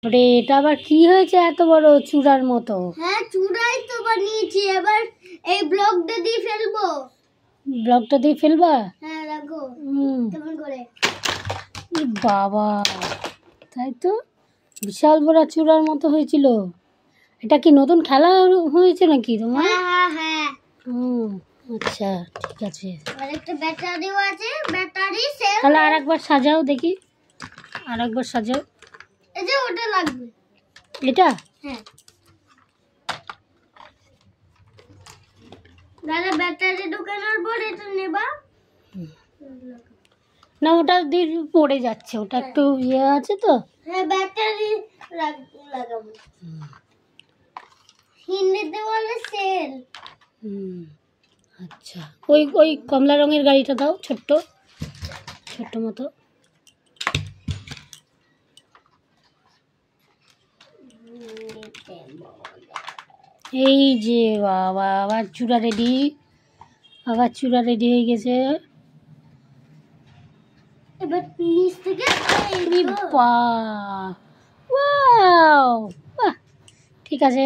আরে এটা আবার কি হয়েছে এত বড় চূড়ার মতো? হ্যাঁ চূড়াই তো বানিয়েছি, এবার এই ব্লকটা দিয়ে ফেলবো। ব্লকটা দিয়ে ফেলবা? হ্যাঁ রাখো। কেমন করে? বাবা, তাই তো, বিশাল বড় চূড়ার মতো হয়েছিল। এটা কি নতুন খেলা হয়েছে নাকি তোমার? হ্যাঁ হ্যাঁ। আচ্ছা ঠিক আছে। আর একটা ব্যাটারিও আছে, ব্যাটারি সেল। তাহলে আরেকবার সাজাও দেখি, আরেকবার সাজাও। এই যে ওটা লাগবে। এটা? হ্যাঁ দাদা, ব্যাটারি ঢোকানোর পর এটা নেবা না, ওটা দিয়ে পড়ে যাচ্ছে, ওটা একটু ইয়ে আছে তো। হ্যাঁ ব্যাটারি লাগাবো। হিন্দিতে বলে সেল। আচ্ছা, ওই ওই কমলা রঙের গাড়িটা দাও, ছোট্ট ছোট্ট মতো। এই যে বাবা, আবার চূড়া রেডি, আবার চূড়া রেডি হয়ে গেছে। এবার নিচ থেকে ওয়াও, বাহ, ঠিক আছে।